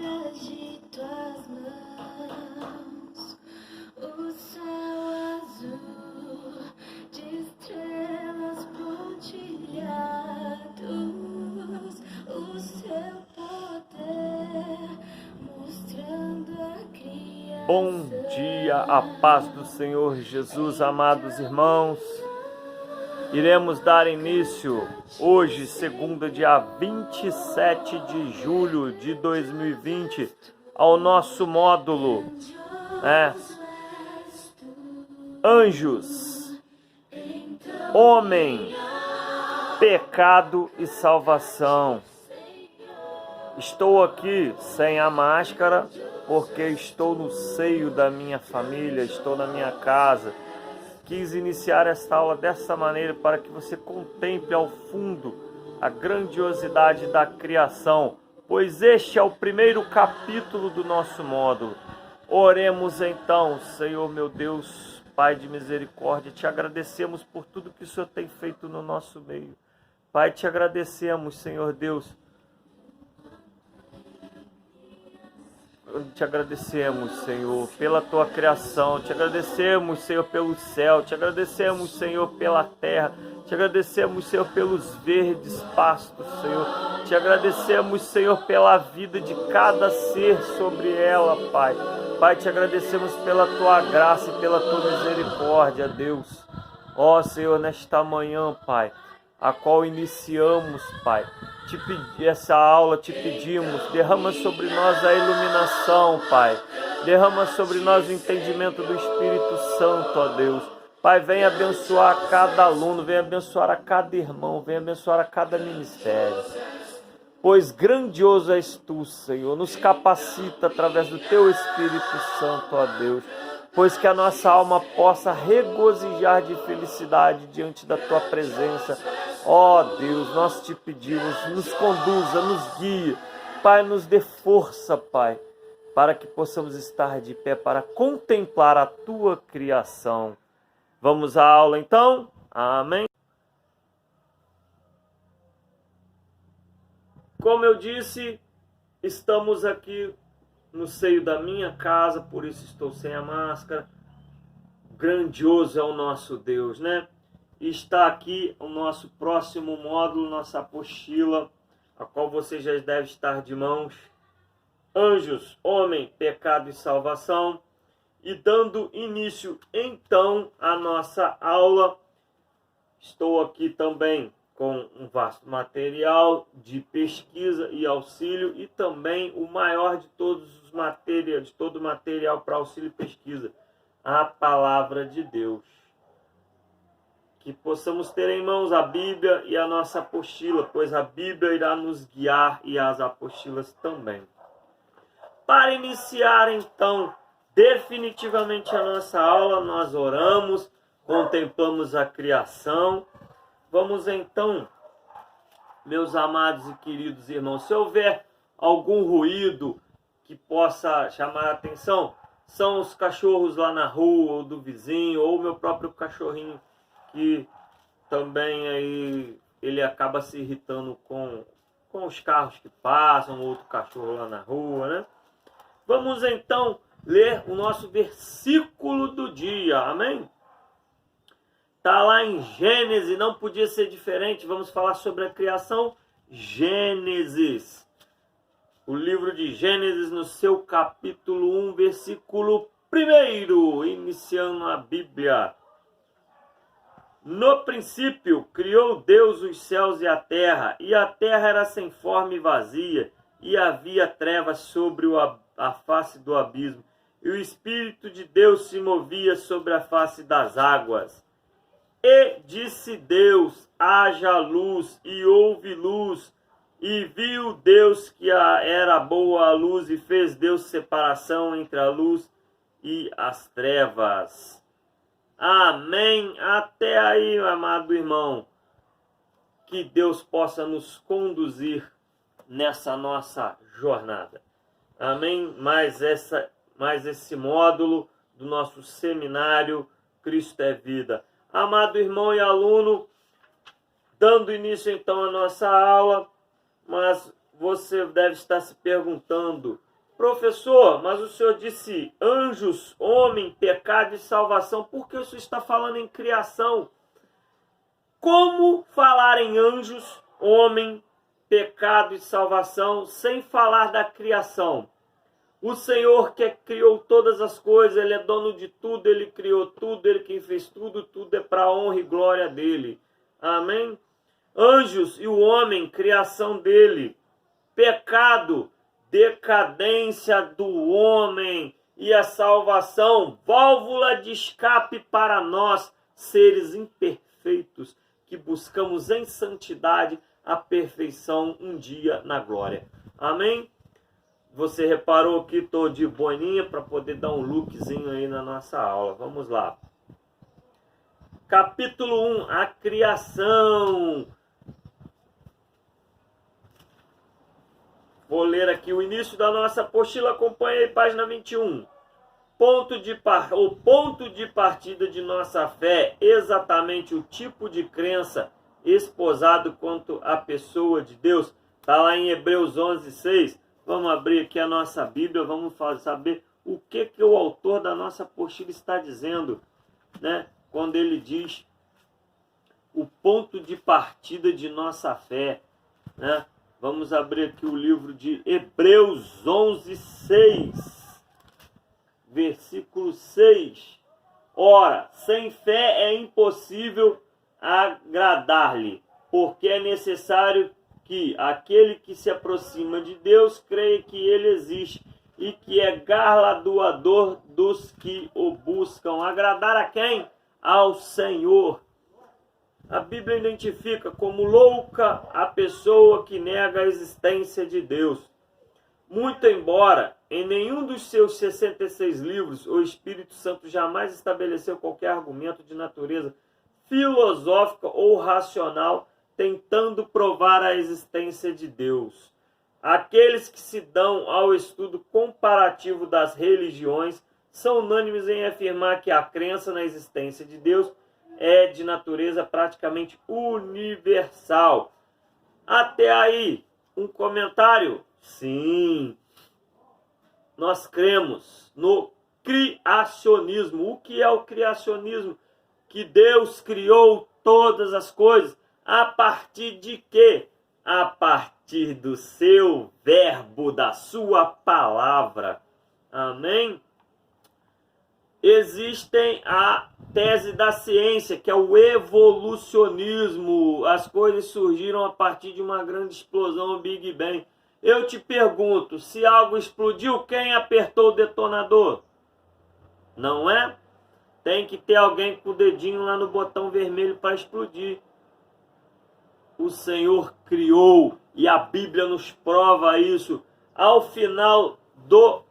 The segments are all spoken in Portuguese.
agito as mãos, o céu azul de estrelas pontilhados, o seu poder mostrando a criação. Bom dia, a paz do Senhor Jesus, amados irmãos. Iremos dar início hoje, segunda, dia 27 de julho de 2020, ao nosso módulo, Anjos, Homem, Pecado e Salvação. Estou aqui sem a máscara, porque estou no seio da minha família, estou na minha casa. Quis iniciar esta aula dessa maneira para que você contemple ao fundo a grandiosidade da criação, pois este é o primeiro capítulo do nosso módulo. Oremos então. Senhor meu Deus, Pai de misericórdia, te agradecemos por tudo que o Senhor tem feito no nosso meio. Pai, te agradecemos, Senhor Deus. Te agradecemos, Senhor, pela tua criação. Te agradecemos, Senhor, pelo céu. Te agradecemos, Senhor, pela terra. Te agradecemos, Senhor, pelos verdes pastos, Senhor. Te agradecemos, Senhor, pela vida de cada ser sobre ela, Pai. Pai, te agradecemos pela tua graça e pela tua misericórdia, Deus. Ó, Senhor, nesta manhã, Pai, a qual iniciamos, Pai, essa aula te pedimos, derrama sobre nós a iluminação, Pai, derrama sobre nós o entendimento do Espírito Santo, ó Deus. Pai, vem abençoar cada aluno, vem abençoar a cada irmão, vem abençoar a cada ministério, pois grandioso és tu, Senhor, nos capacita através do teu Espírito Santo, ó Deus, pois que a nossa alma possa regozijar de felicidade diante da tua presença. Ó Deus, nós te pedimos, nos conduza, nos guie, Pai, nos dê força, Pai, para que possamos estar de pé para contemplar a tua criação. Vamos à aula então? Amém? Como eu disse, estamos aqui no seio da minha casa, por isso estou sem a máscara. Grandioso é o nosso Deus, né? E está aqui o nosso próximo módulo, nossa apostila, a qual você já deve estar de mãos. Anjos, Homem, Pecado e Salvação. E dando início então à nossa aula, estou aqui também com um vasto material de pesquisa e auxílio, e também o maior de todos os materiais, de todo o material para auxílio e pesquisa, a Palavra de Deus. Que possamos ter em mãos a Bíblia e a nossa apostila, pois a Bíblia irá nos guiar e as apostilas também. Para iniciar então definitivamente a nossa aula, nós oramos, contemplamos a criação. Vamos então, meus amados e queridos irmãos, se houver algum ruído que possa chamar a atenção, são os cachorros lá na rua, ou do vizinho, ou o meu próprio cachorrinho, que também aí ele acaba se irritando com os carros que passam, outro cachorro lá na rua, né? Vamos então ler o nosso versículo do dia, amém? Está lá em Gênesis, não podia ser diferente. Vamos falar sobre a criação. Gênesis. O livro de Gênesis, no seu capítulo 1, versículo 1, iniciando a Bíblia. No princípio, criou Deus os céus e a terra era sem forma e vazia, e havia trevas sobre a face do abismo, e o Espírito de Deus se movia sobre a face das águas. E disse Deus, haja luz, e houve luz. E viu Deus que era boa a luz, e fez Deus separação entre a luz e as trevas. Amém. Até aí, amado irmão. Que Deus possa nos conduzir nessa nossa jornada. Amém. Mais esse módulo do nosso seminário Cristo é Vida. Amado irmão e aluno, dando início então à nossa aula, mas você deve estar se perguntando, Professor, mas o senhor disse anjos, homem, pecado e salvação. Por que o senhor está falando em criação? Como falar em anjos, homem, pecado e salvação sem falar da criação? O Senhor que criou todas as coisas, Ele é dono de tudo, Ele criou tudo, Ele quem fez tudo, tudo é para a honra e glória dEle. Amém? Anjos e o homem, criação dEle. Pecado, decadência do homem. E a salvação, válvula de escape para nós, seres imperfeitos, que buscamos em santidade a perfeição um dia na glória. Amém? Você reparou que estou de boininha para poder dar um lookzinho aí na nossa aula. Vamos lá. Capítulo 1, a criação. Vou ler aqui o início da nossa apostila, acompanha aí, página 21. O ponto de partida de nossa fé, exatamente o tipo de crença esposado quanto à pessoa de Deus. Está lá em Hebreus 11:6. Vamos abrir aqui a nossa Bíblia, vamos saber o que o autor da nossa apostila está dizendo, né? Quando ele diz o ponto de partida de nossa fé, né? Vamos abrir aqui o livro de Hebreus 11:6, versículo 6. Ora, sem fé é impossível agradar-lhe, porque é necessário que aquele que se aproxima de Deus creia que Ele existe e que é galardoador dos que o buscam. Agradar a quem? Ao Senhor. A Bíblia identifica como louca a pessoa que nega a existência de Deus. Muito embora em nenhum dos seus 66 livros o Espírito Santo jamais estabeleceu qualquer argumento de natureza filosófica ou racional tentando provar a existência de Deus. Aqueles que se dão ao estudo comparativo das religiões são unânimes em afirmar que a crença na existência de Deus é de natureza praticamente universal. Até aí, um comentário? Sim. Nós cremos no criacionismo. O que é o criacionismo? Que Deus criou todas as coisas. A partir de quê? A partir do seu verbo, da sua palavra. Amém? Existem a tese da ciência, que é o evolucionismo. As coisas surgiram a partir de uma grande explosão, o Big Bang. Eu te pergunto, se algo explodiu, quem apertou o detonador? Não é? Tem que ter alguém com o dedinho lá no botão vermelho para explodir. O Senhor criou, e a Bíblia nos prova isso. Ao final do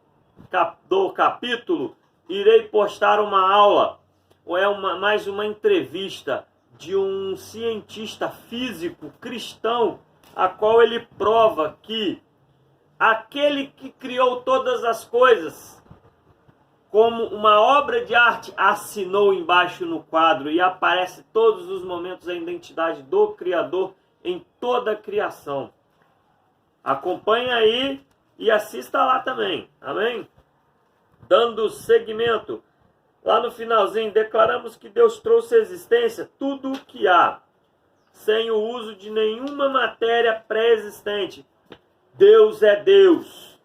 capítulo, irei postar uma aula, ou mais uma entrevista de um cientista físico cristão, a qual ele prova que aquele que criou todas as coisas, como uma obra de arte, assinou embaixo no quadro e aparece todos os momentos a identidade do Criador em toda a criação. Acompanhe aí e assista lá também. Amém? Dando seguimento, lá no finalzinho, declaramos que Deus trouxe à existência tudo o que há, sem o uso de nenhuma matéria pré-existente. Deus é Deus.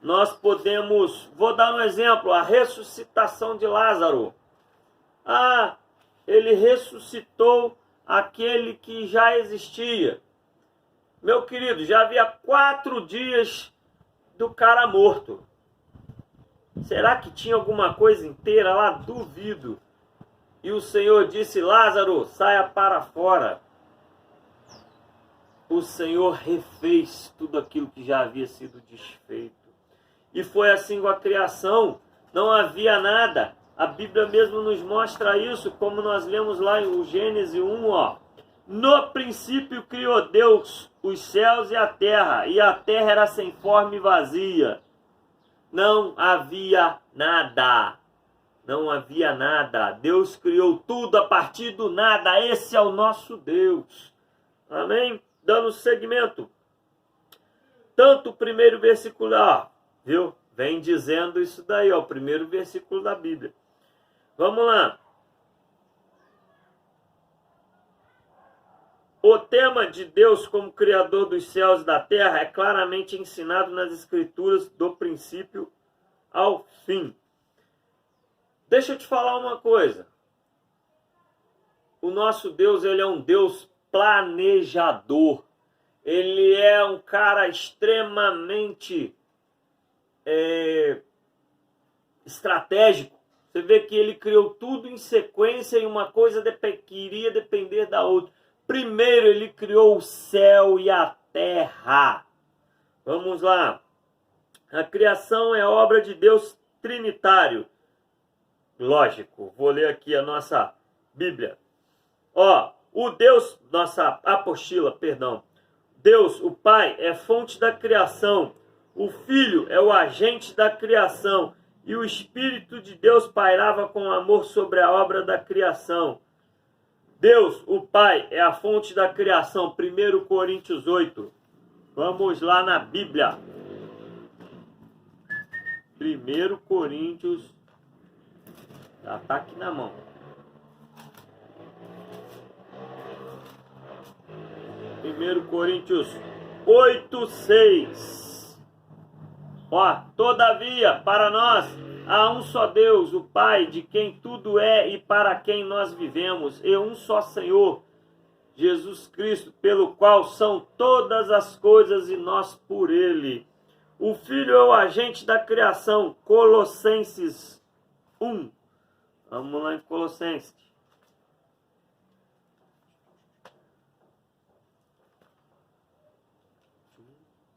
Nós podemos, vou dar um exemplo, a ressuscitação de Lázaro. Ele ressuscitou aquele que já existia. Meu querido, já havia 4 dias do cara morto. Será que tinha alguma coisa inteira lá? Duvido. E o Senhor disse, Lázaro, saia para fora. O Senhor refez tudo aquilo que já havia sido desfeito. E foi assim com a criação. Não havia nada. A Bíblia mesmo nos mostra isso, como nós lemos lá em Gênesis 1, ó. No princípio criou Deus os céus e a terra era sem forma e vazia. Não havia nada. Não havia nada. Deus criou tudo a partir do nada. Esse é o nosso Deus. Amém? Dando seguimento. Tanto o primeiro versículo, viu? Vem dizendo isso daí, ó, o primeiro versículo da Bíblia. Vamos lá. O tema de Deus como Criador dos céus e da terra é claramente ensinado nas Escrituras do princípio ao fim. Deixa eu te falar uma coisa. O nosso Deus, ele é um Deus planejador. Ele é um cara extremamente estratégico. Você vê que ele criou tudo em sequência e uma coisa que iria depender da outra. Primeiro ele criou o céu e a terra. Vamos lá. A criação é obra de Deus trinitário. Lógico, vou ler aqui a nossa Bíblia. Ó, o Deus, nossa apostila, perdão. Deus, o Pai, é fonte da criação. O Filho é o agente da criação. E o Espírito de Deus pairava com amor sobre a obra da criação. Deus, o Pai, é a fonte da criação. 1 Coríntios 8. Vamos lá na Bíblia. 1 Coríntios. Já está aqui na mão. 1 Coríntios 8, 6. Ó, todavia, para nós há um só Deus, o Pai, de quem tudo é e para quem nós vivemos, e um só Senhor, Jesus Cristo, pelo qual são todas as coisas e nós por Ele. O Filho é o agente da criação, Colossenses 1. Vamos lá em Colossenses.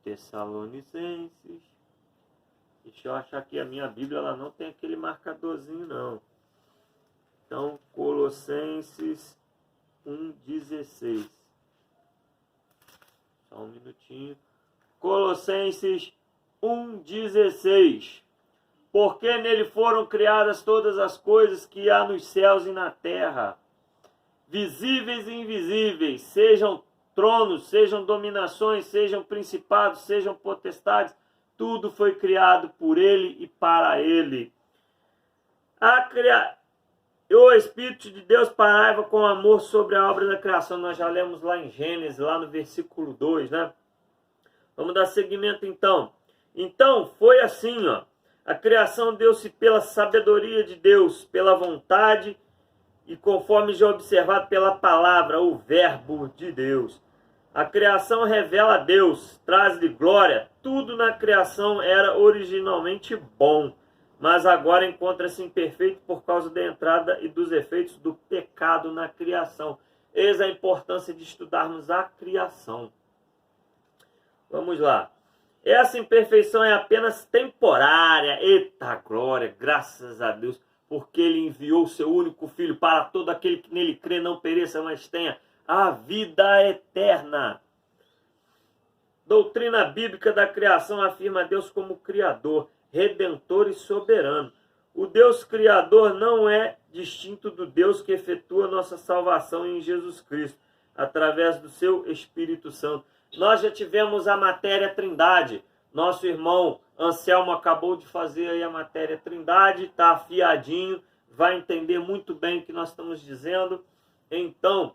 Tessalonicenses. Deixa eu achar aqui a minha Bíblia, ela não tem aquele marcadorzinho não. Então, Colossenses 1,16. Só um minutinho. Colossenses 1,16. Porque nele foram criadas todas as coisas que há nos céus e na terra, visíveis e invisíveis, sejam tronos, sejam dominações, sejam principados, sejam potestades, tudo foi criado por ele e para ele. O Espírito de Deus pairava com amor sobre a obra da criação. Nós já lemos lá em Gênesis, lá no versículo 2, né? Vamos dar seguimento então. Então, foi assim, ó. A criação deu-se pela sabedoria de Deus, pela vontade e conforme já observado pela palavra, o verbo de Deus. A criação revela a Deus, traz-lhe glória. Tudo na criação era originalmente bom, mas agora encontra-se imperfeito por causa da entrada e dos efeitos do pecado na criação. Eis a importância de estudarmos a criação. Vamos lá. Essa imperfeição é apenas temporária. Eita glória, graças a Deus, porque Ele enviou o seu único Filho para todo aquele que nele crê, não pereça, mas tenha a vida eterna. Doutrina bíblica da criação afirma Deus como Criador, Redentor e Soberano. O Deus Criador não é distinto do Deus que efetua nossa salvação em Jesus Cristo, através do seu Espírito Santo. Nós já tivemos a matéria Trindade. Nosso irmão Anselmo acabou de fazer aí a matéria Trindade, está afiadinho, vai entender muito bem o que nós estamos dizendo. Então,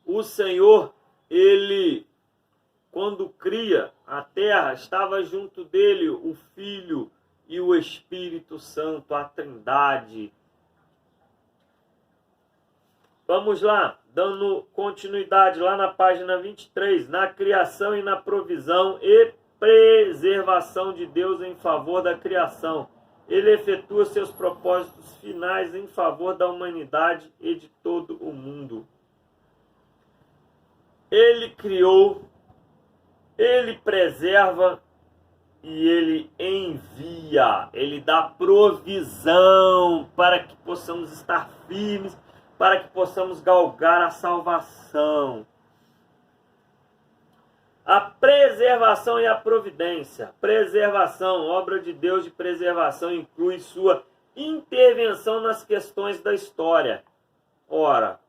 o Senhor, Ele, quando cria a terra, estava junto dele o Filho e o Espírito Santo, a Trindade. Vamos lá, dando continuidade lá na página 23, na criação e na provisão e preservação de Deus em favor da criação. Ele efetua seus propósitos finais em favor da humanidade e de todo o mundo. Ele criou, Ele preserva e Ele envia. Ele dá provisão para que possamos estar firmes, para que possamos galgar a salvação. A preservação e a providência. Preservação, obra de Deus de preservação, inclui sua intervenção nas questões da história. Ora,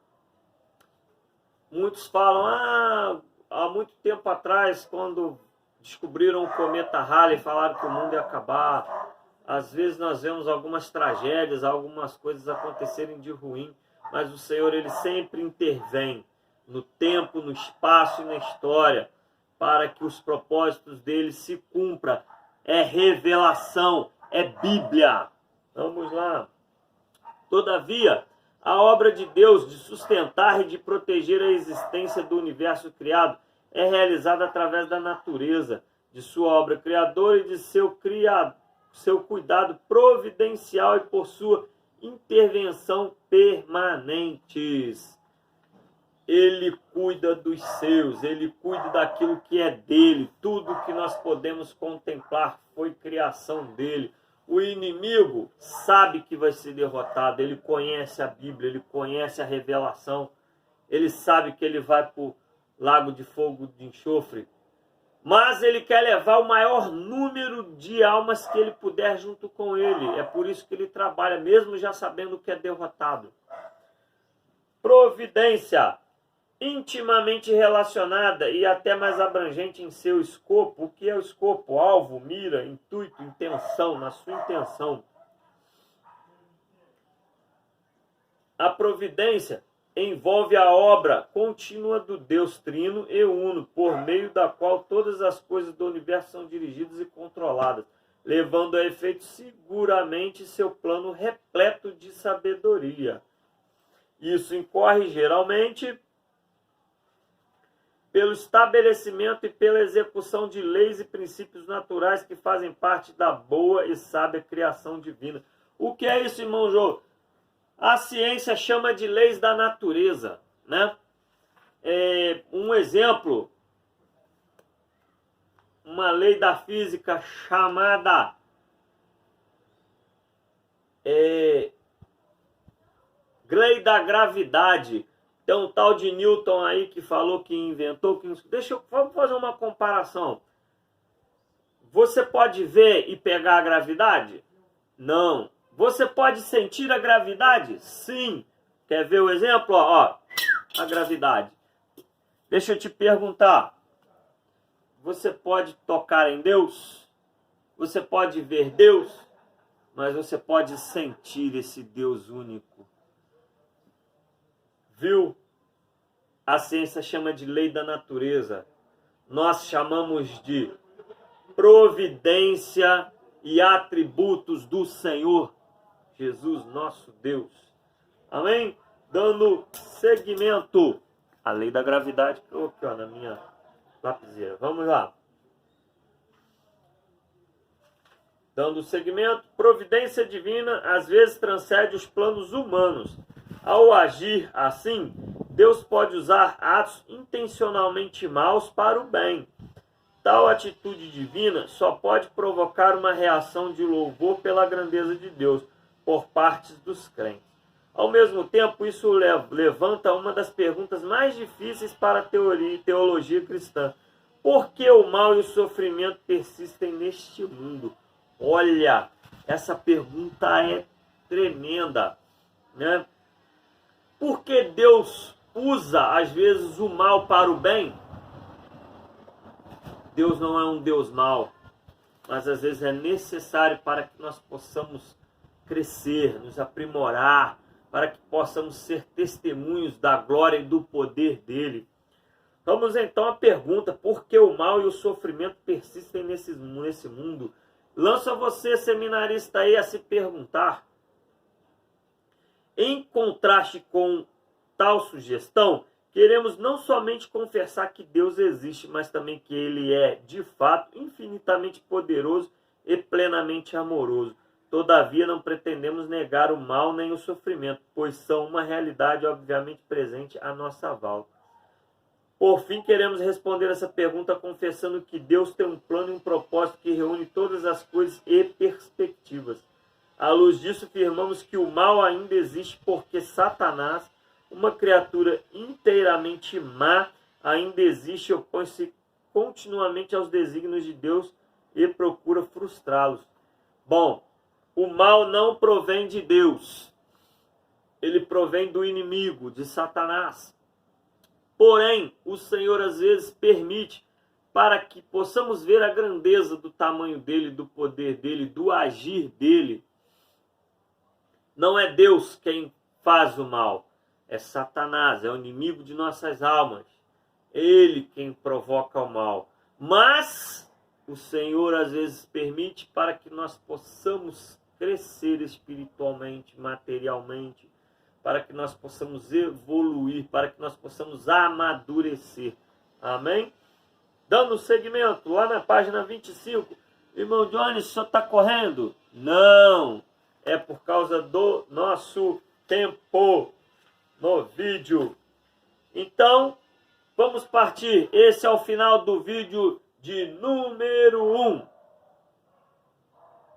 muitos falam, há muito tempo atrás, quando descobriram o cometa Halley e falaram que o mundo ia acabar. Às vezes nós vemos algumas tragédias, algumas coisas acontecerem de ruim, mas o Senhor, ele sempre intervém no tempo, no espaço e na história para que os propósitos dele se cumpram. É revelação, é Bíblia. Vamos lá. Todavia, a obra de Deus de sustentar e de proteger a existência do universo criado é realizada através da natureza, de sua obra criadora e de seu cuidado providencial e por sua intervenção permanentes. Ele cuida dos seus, ele cuida daquilo que é dele. Tudo que nós podemos contemplar foi criação dele. O inimigo sabe que vai ser derrotado, ele conhece a Bíblia, ele conhece a revelação, ele sabe que ele vai para o lago de fogo de enxofre, mas ele quer levar o maior número de almas que ele puder junto com ele. É por isso que ele trabalha, mesmo já sabendo que é derrotado. Providência, intimamente relacionada e até mais abrangente em seu escopo. O que é o escopo? Alvo, mira, intuito, intenção, na sua intenção. A providência envolve a obra contínua do Deus Trino e Uno, por meio da qual todas as coisas do universo são dirigidas e controladas, levando a efeito seguramente seu plano repleto de sabedoria. Isso incorre geralmente pelo estabelecimento e pela execução de leis e princípios naturais que fazem parte da boa e sábia criação divina. O que é isso, irmão Jô? A ciência chama de leis da natureza, né? Um exemplo, uma lei da física chamada lei da gravidade. Tem um tal de Newton aí que falou que inventou. Vamos fazer uma comparação. Você pode ver e pegar a gravidade? Não. Você pode sentir a gravidade? Sim. Quer ver o exemplo? Ó, a gravidade. Deixa eu te perguntar. Você pode tocar em Deus? Você pode ver Deus? Mas você pode sentir esse Deus único. Viu? A ciência chama de lei da natureza. Nós chamamos de providência e atributos do Senhor Jesus, nosso Deus. Amém? Dando seguimento à lei da gravidade que eu coloquei na minha lapiseira. Vamos lá. Dando seguimento, providência divina às vezes transcende os planos humanos. Ao agir assim, Deus pode usar atos intencionalmente maus para o bem. Tal atitude divina só pode provocar uma reação de louvor pela grandeza de Deus por parte dos crentes. Ao mesmo tempo, isso levanta uma das perguntas mais difíceis para a teologia cristã. Por que o mal e o sofrimento persistem neste mundo? Olha, essa pergunta é tremenda, né? Por que Deus usa, às vezes, o mal para o bem? Deus não é um Deus mau, mas às vezes é necessário para que nós possamos crescer, nos aprimorar, para que possamos ser testemunhos da glória e do poder dele. Vamos então à pergunta: por que o mal e o sofrimento persistem nesse mundo? Lança você, seminarista, aí a se perguntar. Em contraste com tal sugestão, queremos não somente confessar que Deus existe, mas também que Ele é, de fato, infinitamente poderoso e plenamente amoroso. Todavia, não pretendemos negar o mal nem o sofrimento, pois são uma realidade obviamente presente à nossa volta. Por fim, queremos responder essa pergunta confessando que Deus tem um plano e um propósito que reúne todas as coisas e perspectivas. À luz disso, afirmamos que o mal ainda existe porque Satanás, uma criatura inteiramente má, ainda existe e opõe-se continuamente aos desígnios de Deus e procura frustrá-los. Bom, o mal não provém de Deus. Ele provém do inimigo, de Satanás. Porém, o Senhor às vezes permite para que possamos ver a grandeza do tamanho dele, do poder dele, do agir dele. Não é Deus quem faz o mal, é Satanás, é o inimigo de nossas almas. Ele quem provoca o mal. Mas o Senhor às vezes permite para que nós possamos crescer espiritualmente, materialmente, para que nós possamos evoluir, para que nós possamos amadurecer. Amém? Dando seguimento, lá na página 25, irmão Johnny, o senhor está correndo? Não, é por causa do nosso tempo no vídeo. Então, vamos partir. Esse é o final do vídeo de número 1.